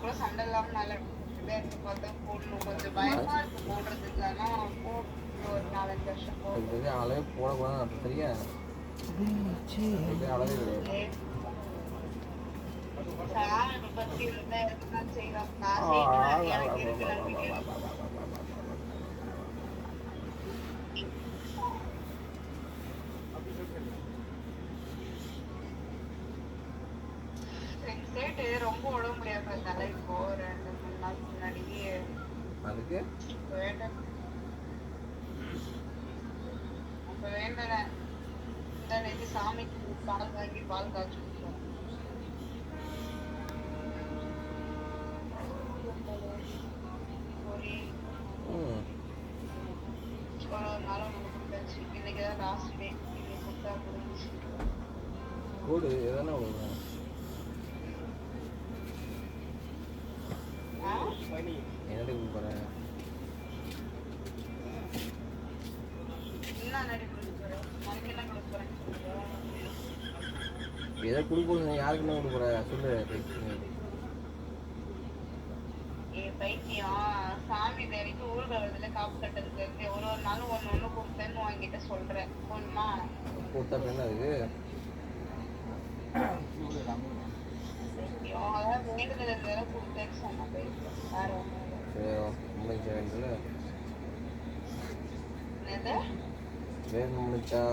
கூட சண்டை இல்லாமல் நல்லா எடுத்து பார்த்தா போடணும். கொஞ்சம் பயமா இருக்கு போடுறதுக்கு. ஆனால் ஒரு 4-5 வருஷம் போடுறது அளவே போடக்கூடாது. சரியா அளவே கிடையாது. பத்தி இருந்தா எதுதான் செய்யலாம். ரொம்ப உடம்பு முடியாம இருந்தால இப்போ 2-3 நாளுக்கு முன்னாடியே அதுக்கு அப்ப வேண்டன இந்த நேற்று சாமிக்கு பால் வாங்கி பால் காய்ச்சி ஒரு நாளும் கொடுத்தாச்சு. இன்னைக்குதான் லாஸ்ட் டே. இன்னைக்கு கொடுத்தா முடிஞ்சு கூடு எதனா என்னடி கொடுக்குறேன் எதை கொடுக்கணும் யாருக்கு என்ன கொடுக்குற சொல்லு. பைத்தியம் சாமி தேவைக்கு ஊர்வலத்துல காப்பு கட்டதுக்கு இருக்கு. ஒரு நாளும் ஒண்ணு கொடுத்தேன்னு உங்ககிட்ட சொல்றேன். போதுமா? கொடுத்தா என்ன அதுக்கு வேண்டுதல் வேற கொடுத்தேன்னு சொன்ன பைத்தியம். வேற முடிச்சா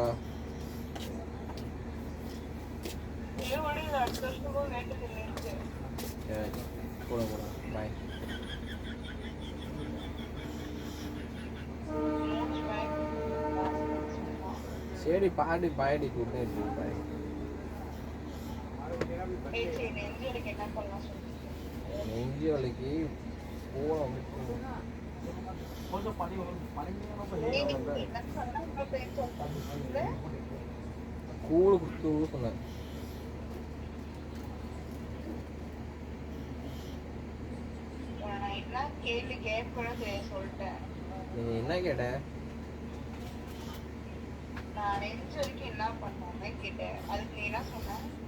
அடுத்த வருஷமும் வேண்டுதல் இருக்கு. கூட கூட பாய். சரி பாடி பாயடி கூட்டு பாய். நெஞ்சு வலிக்கு போவோம். கூழு குடுத்து சொன்னேன். நீ என்ன கேட்ட?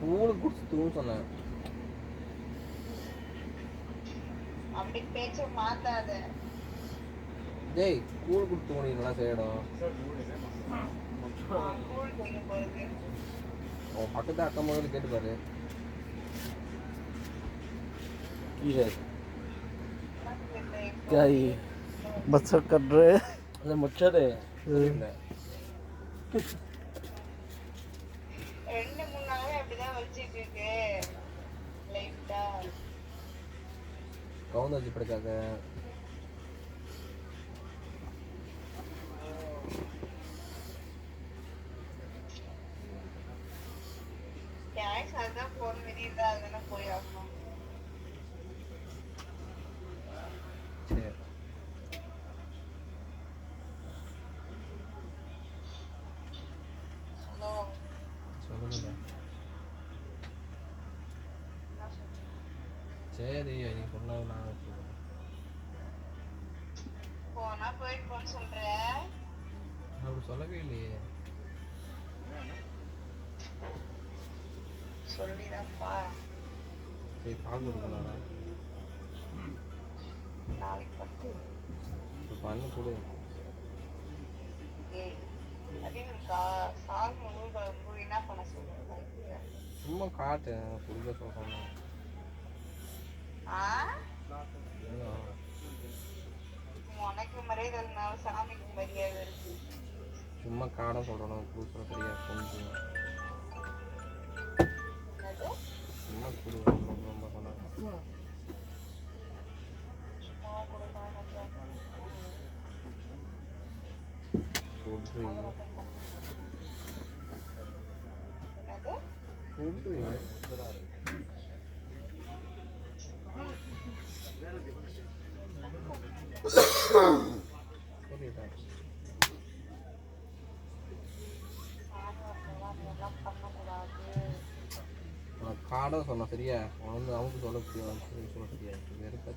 கூழு குடுத்து சொன்னேன். அப்படி பேச்ச மாத்தாத. டேய் கூழ் குடுத்து உனக்கு செய்யணும். பக்கத்து அக்கா முதல்ல கேட்டு பாரு. क्या ये बच्चा कर रहे अरे मच्छर है. ரெண்டு மூணு நாளே அப்படிதான் வச்சிட்டு இருக்கு. லைட்டா கவுந்து வச்சு படுக்காத. அதுதான் போன் வெளியே இருந்தா அதெல்லாம் போய் ஆகணும். சரி நீ சொன்னது நான் போனா போயிட்டு போன்னு சொல்றேன். அப்படி சொல்லவே இல்லையே. சொல்லிதான்ப்பா. சரி கால் கொடுக்கலாம்டா. நாளைக்கு பத்து பண்ணு கொடு. என்ன பண்ண சொல்லுங்க? சும்மா காட்டு குடிக்க சொல்றேன். உனக்கு மரியாதை சாமிக்கு மரியாதை இருக்கு. சும்மா காடை சொல்றோம். குடுக்குற சரியா கொஞ்சம் சும்மா குடுக்குறோம். ரொம்ப சொன்னாங்க. காடை சொன்ன சரியா? வந்து அவங்க சொல்ல சொல்ல சரியா? வெறுப்ப